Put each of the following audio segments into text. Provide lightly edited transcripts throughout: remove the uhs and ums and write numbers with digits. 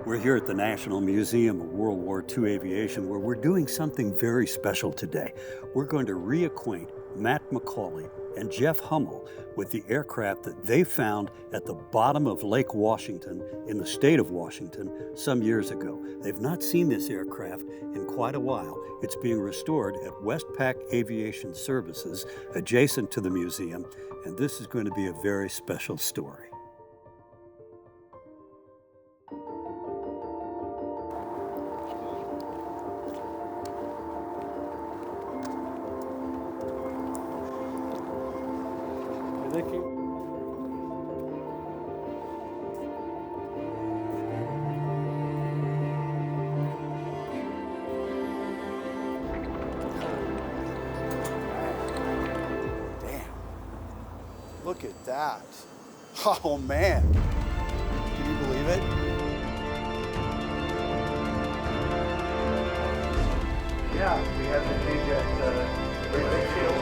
We're here at the National Museum of World War II Aviation where we're doing something very special today. We're going to reacquaint Matt McCauley and Jeff Hummel with the aircraft that they found at the bottom of Lake Washington in the state of Washington some years ago. They've not seen this aircraft in quite a while. It's being restored at Westpac Aviation Services adjacent to the museum, and this is going to be a very special story. Look at that. Oh man. Can you believe it? Yeah, we had the change at Great Lake Field.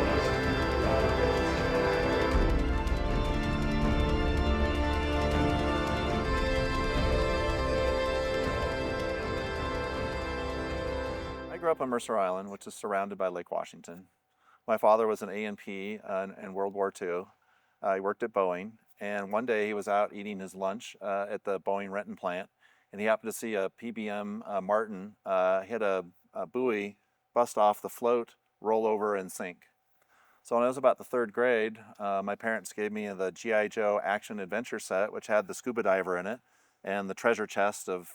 I grew up on Mercer Island, which is surrounded by Lake Washington. My father was an A&P in World War II. He worked at Boeing, and one day he was out eating his lunch at the Boeing Renton plant, and he happened to see a PBM Martin hit a buoy, bust off the float, roll over, and sink. So when I was about the third grade, my parents gave me the G.I. Joe action adventure set, which had the scuba diver in it, and the treasure chest of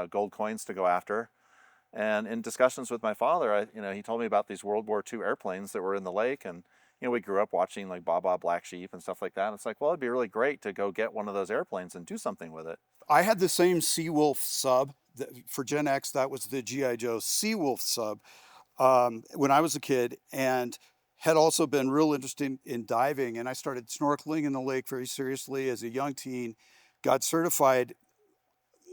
gold coins to go after. And in discussions with my father, he told me about these World War II airplanes that were in the lake, and we grew up watching like Baa Black Sheep and stuff like that. And it's like, well, it'd be really great to go get one of those airplanes and do something with it. I had the same Seawolf sub. For Gen X, that was the G.I. Joe Seawolf sub when I was a kid, and had also been real interested in diving. And I started snorkeling in the lake very seriously as a young teen, got certified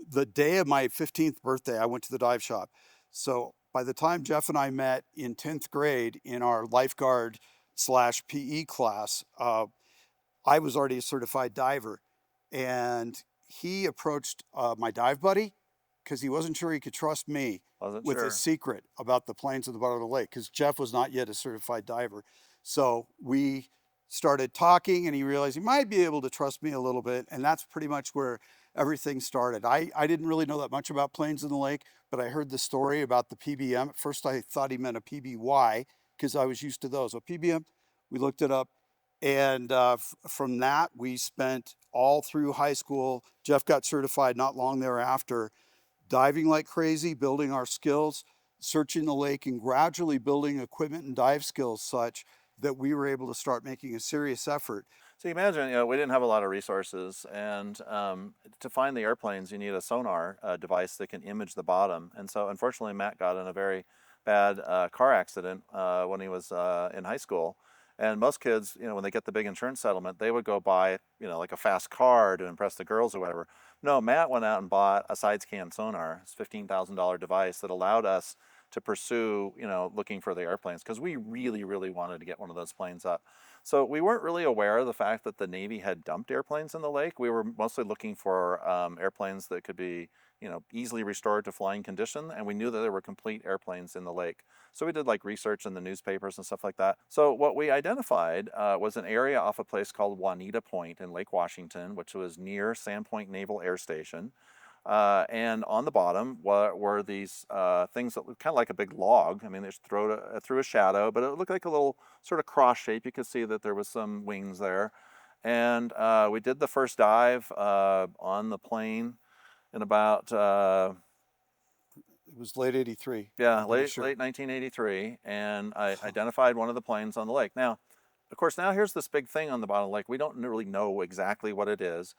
the day of my 15th birthday. I went to the dive shop. So by the time Jeff and I met in 10th grade in our lifeguard / PE class, I was already a certified diver. And he approached my dive buddy because he wasn't sure he could trust me with a secret about the planes at the bottom of the lake, because Jeff was not yet a certified diver. So we started talking, and he realized he might be able to trust me a little bit. And that's pretty much where everything started. I didn't really know that much about planes in the lake, but I heard the story about the PBM. At first I thought he meant a PBY because I was used to those. A PBM, we looked it up. And from that, we spent all through high school. Jeff got certified not long thereafter, diving like crazy, building our skills, searching the lake, and gradually building equipment and dive skills such that we were able to start making a serious effort. So you imagine, we didn't have a lot of resources, and to find the airplanes, you need a sonar device that can image the bottom. And so unfortunately, Matt got in a very bad car accident when he was in high school. And most kids, when they get the big insurance settlement, they would go buy, like a fast car to impress the girls or whatever. No, Matt went out and bought a side scan sonar, it's a $15,000 device that allowed us to pursue, looking for the airplanes, because we really, really wanted to get one of those planes up. So we weren't really aware of the fact that the Navy had dumped airplanes in the lake. We were mostly looking for airplanes that could be, easily restored to flying condition, and we knew that there were complete airplanes in the lake. So we did like research in the newspapers and stuff like that. So what we identified was an area off a place called Juanita Point in Lake Washington, which was near Sandpoint Naval Air Station. And on the bottom were these things that looked kind of like a big log. I mean, they threw a shadow, but it looked like a little sort of cross shape. You could see that there was some wings there. And we did the first dive on the plane in about... it was late 83. Yeah, late 1983. And I identified one of the planes on the lake. Now, of course, here's this big thing on the bottom of the lake. We don't really know exactly what it is.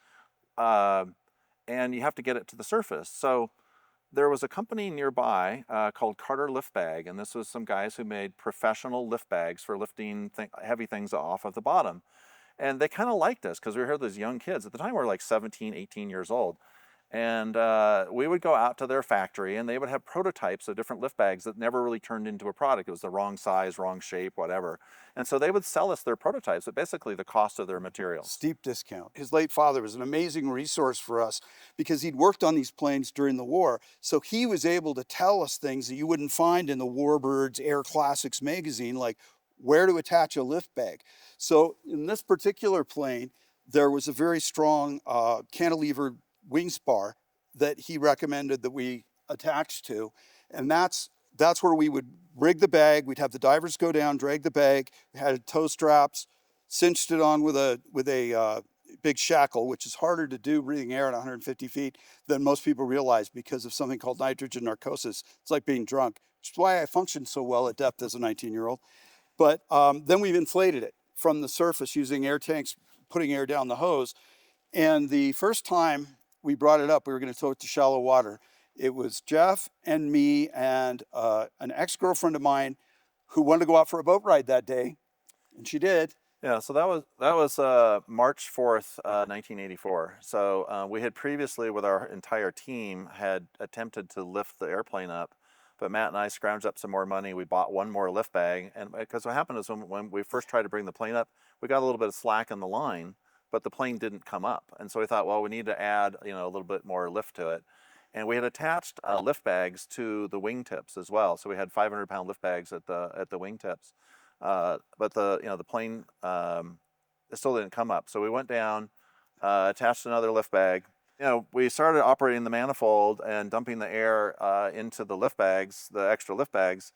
And you have to get it to the surface. So there was a company nearby called Carter Lift Bag, and this was some guys who made professional lift bags for lifting heavy things off of the bottom. And they kind of liked us because we were these young kids. At the time, we were like 17, 18 years old. And we would go out to their factory and they would have prototypes of different lift bags that never really turned into a product. It was the wrong size, wrong shape, whatever. And so they would sell us their prototypes at basically the cost of their materials. Steep discount. His late father was an amazing resource for us because he'd worked on these planes during the war. So he was able to tell us things that you wouldn't find in the Warbirds Air Classics magazine, like where to attach a lift bag. So in this particular plane, there was a very strong cantilevered wing spar that he recommended that we attach to. And that's where we would rig the bag. We'd have the divers go down, drag the bag. We had tow straps, cinched it on with a big shackle, which is harder to do breathing air at 150 feet than most people realize because of something called nitrogen narcosis. It's like being drunk, which is why I functioned so well at depth as a 19-year-old. But then we've inflated it from the surface using air tanks, putting air down the hose. And the first time we brought it up, we were going to tow it to shallow water. It was Jeff and me and an ex-girlfriend of mine who wanted to go out for a boat ride that day, and she did. Yeah, so that was March 4th, 1984. So we had previously, with our entire team, had attempted to lift the airplane up, but Matt and I scrounged up some more money. We bought one more lift bag, and because what happened is when we first tried to bring the plane up, we got a little bit of slack in the line, but the plane didn't come up, and so we thought, well, we need to add a little bit more lift to it. And we had attached lift bags to the wingtips as well. So we had 500-pound lift bags at the wingtips. But the plane it still didn't come up. So we went down, attached another lift bag. We started operating the manifold and dumping the air into the lift bags, the extra lift bags.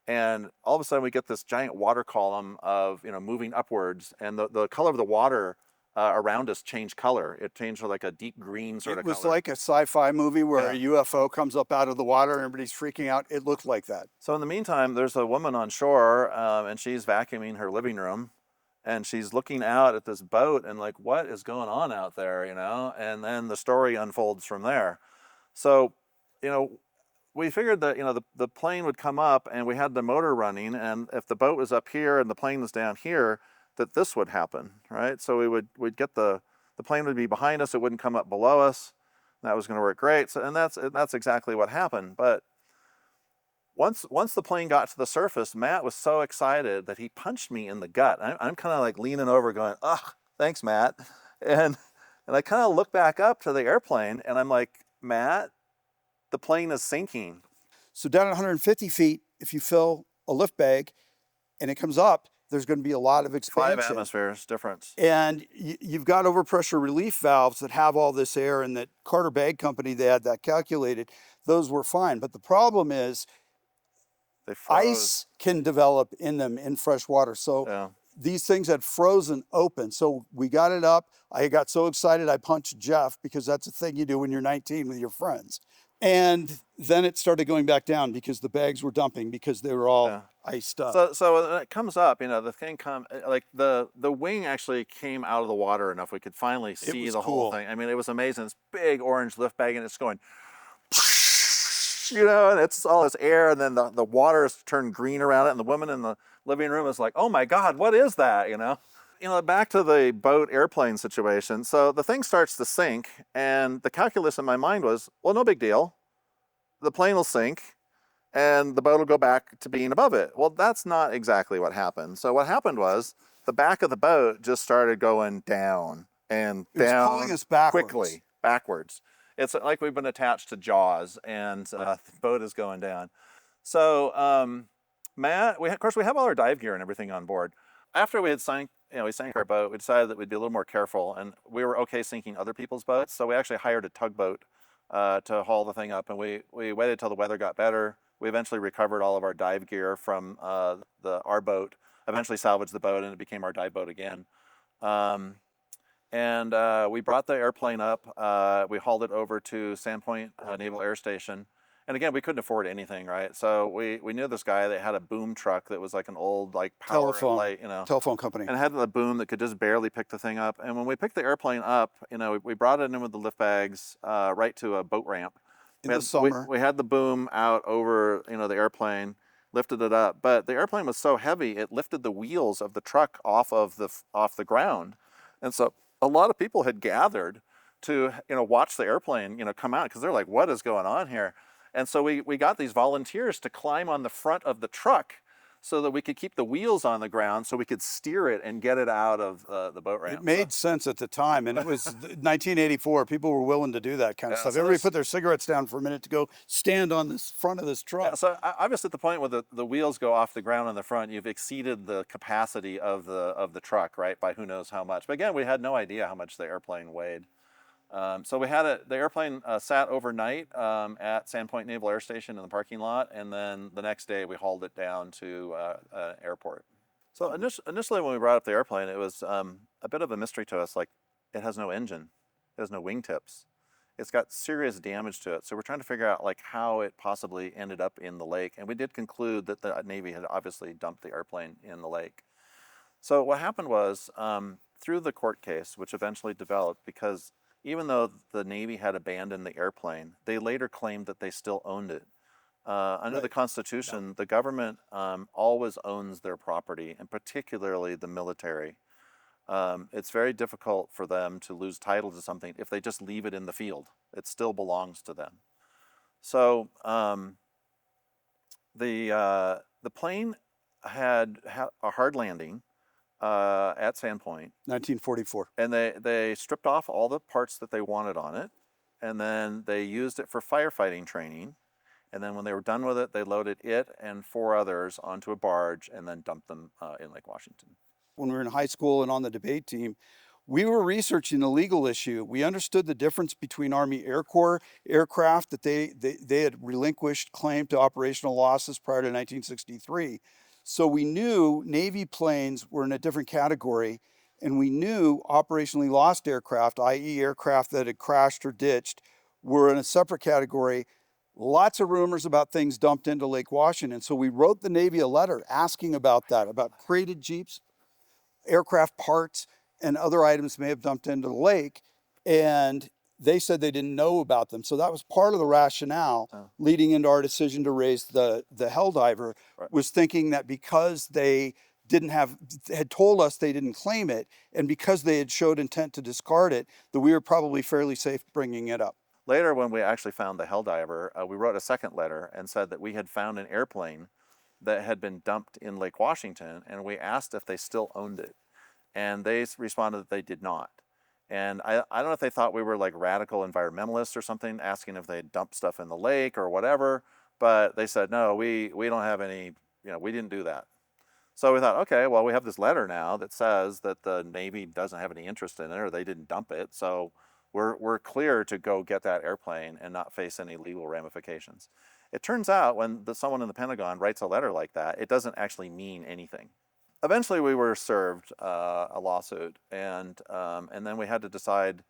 And all of a sudden we get this giant water column of moving upwards, and the color of the water around us changed color. It changed to like a deep green sort of color. It was like a sci-fi movie where a UFO comes up out of the water and everybody's freaking out. It looked like that. So in the meantime, there's a woman on shore and she's vacuuming her living room, and she's looking out at this boat and like, what is going on out there, And then the story unfolds from there. So, we figured that, the plane would come up and we had the motor running, and if the boat was up here and the plane was down here, that this would happen, right? So we'd get the plane would be behind us, it wouldn't come up below us. That was going to work great. So, and that's exactly what happened. But once the plane got to the surface, Matt was so excited that he punched me in the gut. I'm kind of like leaning over going, "Ugh, thanks, Matt." And I kind of look back up to the airplane and I'm like, "Matt, the plane is sinking." So down at 150 feet, if you fill a lift bag and it comes up, there's going to be a lot of expansion. 5 atmospheres difference. And you've got overpressure relief valves that have all this air, and that Carter Bag Company, they had that calculated. Those were fine. But the problem is ice can develop in them in fresh water. So these things had frozen open. So we got it up. I got so excited I punched Jeff, because that's a thing you do when you're 19 with your friends. And then it started going back down because the bags were dumping because they were all iced up. So when it comes up, the thing like the wing actually came out of the water enough we could finally see the whole thing. I mean, it was amazing. This big orange lift bag, and it's going, and it's all this air, and then the water has turned green around it, and the woman in the living room is like, "Oh my God, what is that?" Back to the boat airplane situation. So the thing starts to sink, and the calculus in my mind was, well, no big deal. The plane will sink and the boat will go back to being above it. Well, that's not exactly what happened. So what happened was the back of the boat just started going down and down, pulling us backwards. Quickly, backwards. It's like we've been attached to Jaws, and the boat is going down. So Matt, of course we have all our dive gear and everything on board. After we had sank our boat, we decided that we'd be a little more careful, and we were okay sinking other people's boats. So we actually hired a tugboat to haul the thing up, and we waited till the weather got better. We eventually recovered all of our dive gear from our boat, eventually salvaged the boat, and it became our dive boat again. And we brought the airplane up. We hauled it over to Sandpoint Naval Air Station. And again, we couldn't afford anything, right? So we knew this guy that had a boom truck that was like an old power telephone company, and had a boom that could just barely pick the thing up. And when we picked the airplane up, we brought it in with the lift bags right to a boat ramp. In the summer, we had the boom out over the airplane, lifted it up, but the airplane was so heavy it lifted the wheels of the truck off the ground, and so a lot of people had gathered to watch the airplane come out, because they're like, what is going on here? And so we got these volunteers to climb on the front of the truck so that we could keep the wheels on the ground so we could steer it and get it out of the boat ramp. It made sense at the time, and it was 1984. People were willing to do that kind of stuff. Everybody put their cigarettes down for a minute to go stand on this front of this truck. Yeah, so obviously at the point where the wheels go off the ground on the front, you've exceeded the capacity of the truck, right, by who knows how much. But again, we had no idea how much the airplane weighed. So we had the airplane sat overnight at Sandpoint Naval Air Station in the parking lot, and then the next day we hauled it down to an airport. So initially when we brought up the airplane, it was a bit of a mystery to us. Like, it has no engine, it has no wingtips, it's got serious damage to it. So we're trying to figure out like how it possibly ended up in the lake, and we did conclude that the Navy had obviously dumped the airplane in the lake. So what happened was, through the court case, which eventually developed, because even though the Navy had abandoned the airplane, they later claimed that they still owned it. Under the Constitution, the government always owns their property, and particularly the military. It's very difficult for them to lose title to something if they just leave it in the field. It still belongs to them. So the plane had a hard landing at Sandpoint. 1944. And they stripped off all the parts that they wanted on it, and then they used it for firefighting training. And then when they were done with it, they loaded it and 4 others onto a barge and then dumped them in Lake Washington. When we were in high school and on the debate team, we were researching the legal issue. We understood the difference between Army Air Corps aircraft that they had relinquished claim to operational losses prior to 1963. So we knew Navy planes were in a different category, and we knew operationally lost aircraft, i.e. aircraft that had crashed or ditched, were in a separate category. Lots of rumors about things dumped into Lake Washington. So we wrote the Navy a letter asking about that, about crated Jeeps, aircraft parts, and other items may have dumped into the lake. And they said they didn't know about them. So that was part of the rationale leading into our decision to raise the Helldiver, was thinking that because they had told us they didn't claim it, and because they had showed intent to discard it, that we were probably fairly safe bringing it up. Later, when we actually found the Helldiver, we wrote a second letter and said that we had found an airplane that had been dumped in Lake Washington, and we asked if they still owned it. And they responded that they did not. And I don't know if they thought we were like radical environmentalists or something, asking if they dumped stuff in the lake or whatever, but they said, no, we don't have any, we didn't do that. So we thought, okay, well, we have this letter now that says that the Navy doesn't have any interest in it, or they didn't dump it, so we're clear to go get that airplane and not face any legal ramifications. It turns out when someone in the Pentagon writes a letter like that, it doesn't actually mean anything. Eventually, we were served a lawsuit, and then we had to decide,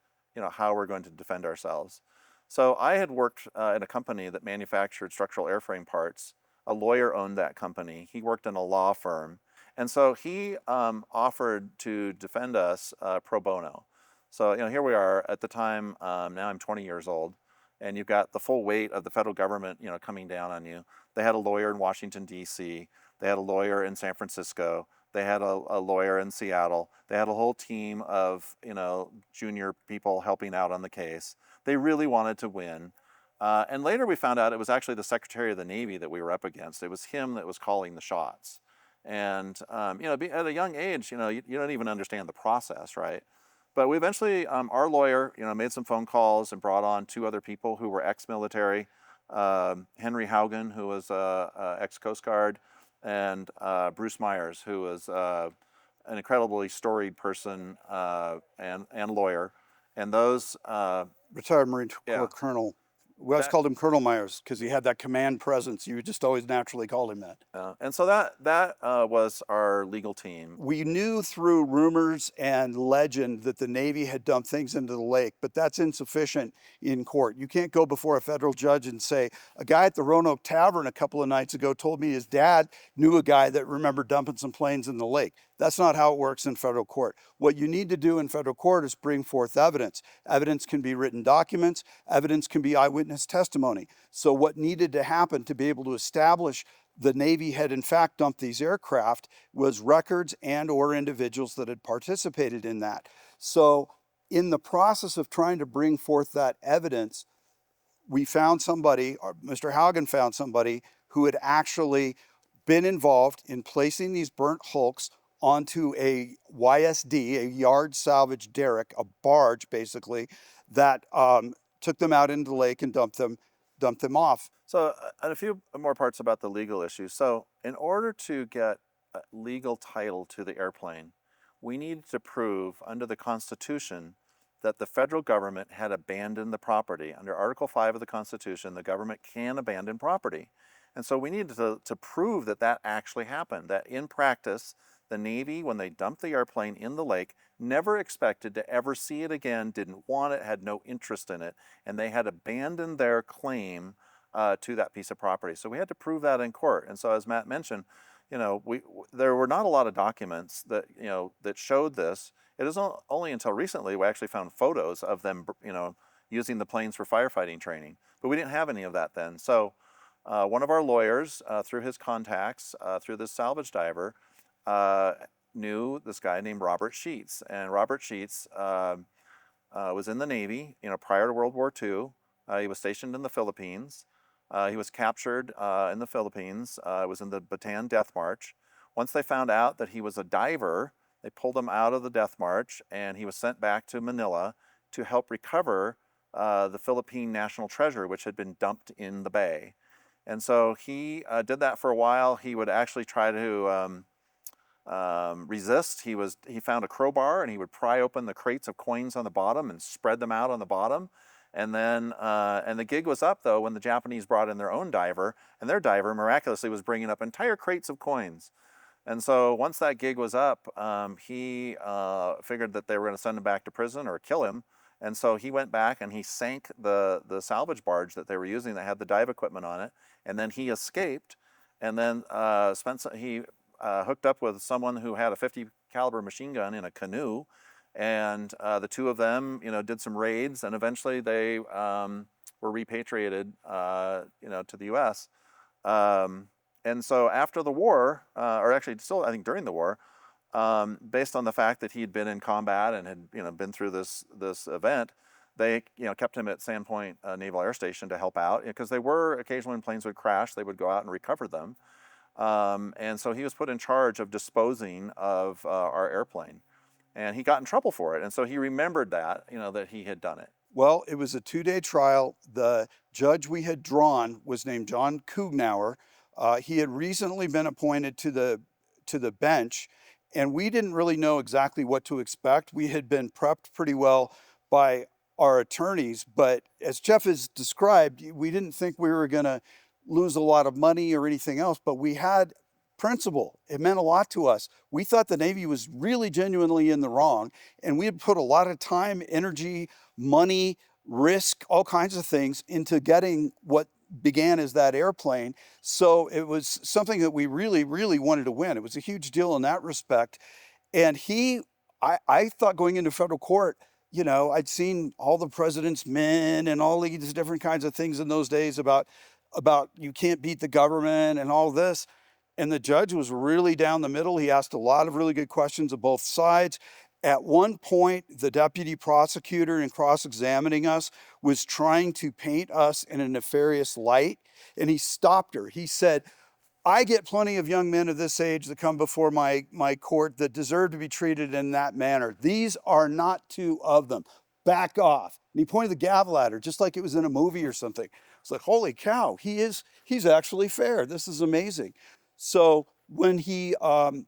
how we're going to defend ourselves. So I had worked in a company that manufactured structural airframe parts. A lawyer owned that company. He worked in a law firm, and so he offered to defend us pro bono. So here we are at the time. Now I'm 20 years old, and you've got the full weight of the federal government, coming down on you. They had a lawyer in Washington, D.C. They had a lawyer in San Francisco. They had a lawyer in Seattle. They had a whole team of, junior people helping out on the case. They really wanted to win. And later we found out it was actually the Secretary of the Navy that we were up against. It was him that was calling the shots. And, at a young age, you don't even understand the process, right? But we eventually, our lawyer, made some phone calls and brought on 2 other people who were ex-military. Henry Haugen, who was ex-Coast Guard, and Bruce Myers, who was an incredibly storied person and lawyer. And those retired Marine Corps Colonel. We always called him Colonel Myers because he had that command presence. You just always naturally called him that. And so that was our legal team. We knew through rumors and legend that the Navy had dumped things into the lake, but that's insufficient in court. You can't go before a federal judge and say, a guy at the Roanoke Tavern a couple of nights ago told me his dad knew a guy that remembered dumping some planes in the lake. That's not how it works in federal court. What you need to do in federal court is bring forth evidence. Evidence can be written documents. Evidence can be eyewitness testimony. So what needed to happen to be able to establish the Navy had in fact dumped these aircraft was records and or individuals that had participated in that. So in the process of trying to bring forth that evidence, we found somebody, or Mr. Haugen found somebody who had actually been involved in placing these burnt hulks onto a YSD, a yard salvage derrick, a barge basically, that took them out into the lake and dumped them off. So, and a few more parts about the legal issue. So, in order to get a legal title to the airplane, we needed to prove under the Constitution that the federal government had abandoned the property. Under Article 5 of the Constitution, the government can abandon property. And so we needed to prove that that actually happened, that in practice, the Navy, when they dumped the airplane in the lake, never expected to ever see it again, didn't want it, had no interest in it, and they had abandoned their claim to that piece of property. So we had to prove that in court. And so as Matt mentioned, there were not a lot of documents that, that showed this. It is only until recently we actually found photos of them, using the planes for firefighting training. But we didn't have any of that then. So one of our lawyers, through his contacts, through this salvage diver, knew this guy named Robert Sheets. And Robert Sheets was in the Navy, prior to World War II. He was stationed in the Philippines. He was captured in the Philippines. Was in the Bataan Death March. Once they found out that he was a diver, they pulled him out of the Death March, and he was sent back to Manila to help recover the Philippine national treasure, which had been dumped in the bay. And so he did that for a while. He would actually try to resist. He found a crowbar, and he would pry open the crates of coins on the bottom and spread them out on the bottom. And then, and the gig was up though when the Japanese brought in their own diver, and their diver miraculously was bringing up entire crates of coins. And so once that gig was up, he figured that they were going to send him back to prison or kill him. And so he went back and he sank the salvage barge that they were using that had the dive equipment on it. And then he escaped, and then he hooked up with someone who had a 50 caliber machine gun in a canoe. And the two of them, did some raids, and eventually they were repatriated, to the U.S. And so after the war, or actually still, I think during the war, based on the fact that he'd been in combat and had, been through this event, they, kept him at Sandpoint Naval Air Station to help out, because they were occasionally when planes would crash, they would go out and recover them. And so he was put in charge of disposing of our airplane. And he got in trouble for it. And so he remembered that, that he had done it. Well, it was a 2-day trial. The judge we had drawn was named John Kugnauer. He had recently been appointed to the bench, and we didn't really know exactly what to expect. We had been prepped pretty well by our attorneys, but as Jeff has described, we didn't think we were going to lose a lot of money or anything else, but we had principle. It meant a lot to us. We thought the Navy was really genuinely in the wrong, and we had put a lot of time, energy, money, risk, all kinds of things into getting what began as that airplane. So it was something that we really, really wanted to win. It was a huge deal in that respect. And I thought going into federal court, I'd seen all the President's Men and all these different kinds of things in those days about you can't beat the government and all this. And the judge was really down the middle. He asked a lot of really good questions of both sides. At one point, the deputy prosecutor, in cross-examining us, was trying to paint us in a nefarious light, and he stopped her. He said, I get plenty of young men of this age that come before my court that deserve to be treated in that manner. These are not two of them. Back off. And he pointed the gavel at her, just like it was in a movie or something. It's like, holy cow, he's actually fair. This is amazing. So when he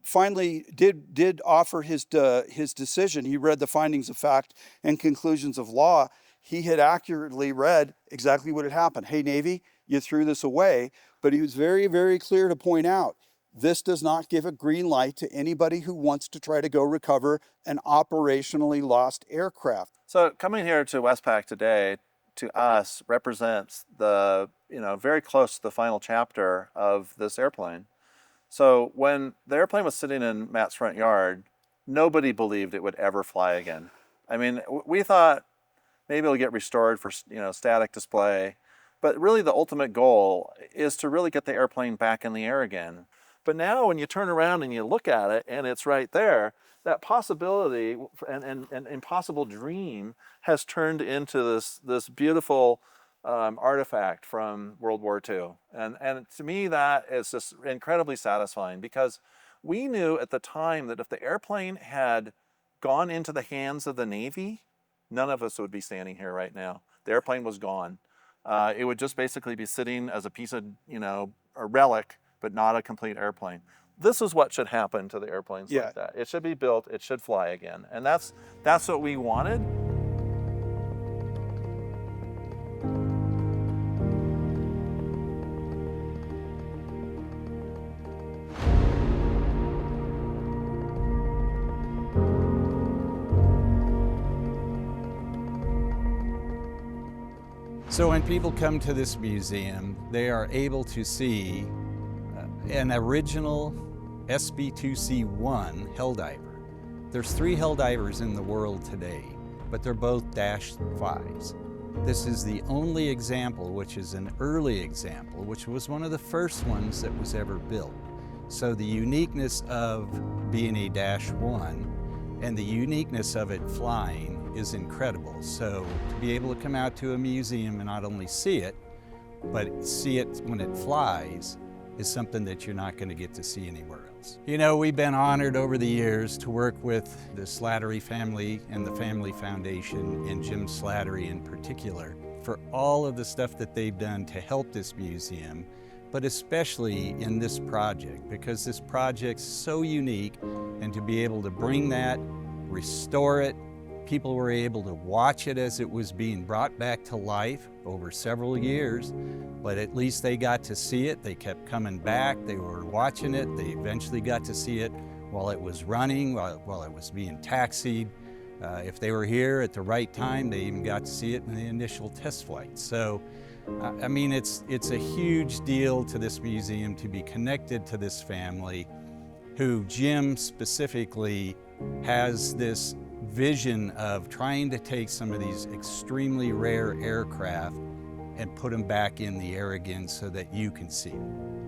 finally did offer his decision, he read the findings of fact and conclusions of law. He had accurately read exactly what had happened. Hey, Navy, you threw this away. But he was very, very clear to point out, this does not give a green light to anybody who wants to try to go recover an operationally lost aircraft. So coming here to Westpac today, to us, represents the, very close to the final chapter of this airplane. So when the airplane was sitting in Matt's front yard, nobody believed it would ever fly again. I mean, we thought maybe it'll get restored for, static display, but really the ultimate goal is to really get the airplane back in the air again. But now when you turn around and you look at it and it's right there, that possibility and impossible dream has turned into this beautiful artifact from World War II. And to me, that is just incredibly satisfying, because we knew at the time that if the airplane had gone into the hands of the Navy, none of us would be standing here right now. The airplane was gone. It would just basically be sitting as a piece of, a relic, but not a complete airplane. This is what should happen to the airplanes like that. It should be built, it should fly again. And that's what we wanted. So when people come to this museum, they are able to see an original SB2C1 Helldiver. There's 3 Helldivers in the world today, but they're both Dash 5s. This is the only example, which is an early example, which was one of the first ones that was ever built. So the uniqueness of being a Dash 1 and the uniqueness of it flying is incredible. So to be able to come out to a museum and not only see it, but see it when it flies is something that you're not going to get to see anywhere else. We've been honored over the years to work with the Slattery family and the Family Foundation, and Jim Slattery in particular, for all of the stuff that they've done to help this museum, but especially in this project, because this project's so unique, and to be able to bring that, restore it, people were able to watch it as it was being brought back to life over several years, but at least they got to see it. They kept coming back, they were watching it, they eventually got to see it while it was running, while it was being taxied. If they were here at the right time, they even got to see it in the initial test flight. So, I mean, it's a huge deal to this museum to be connected to this family, who Jim specifically has this vision of trying to take some of these extremely rare aircraft and put them back in the air again so that you can see them.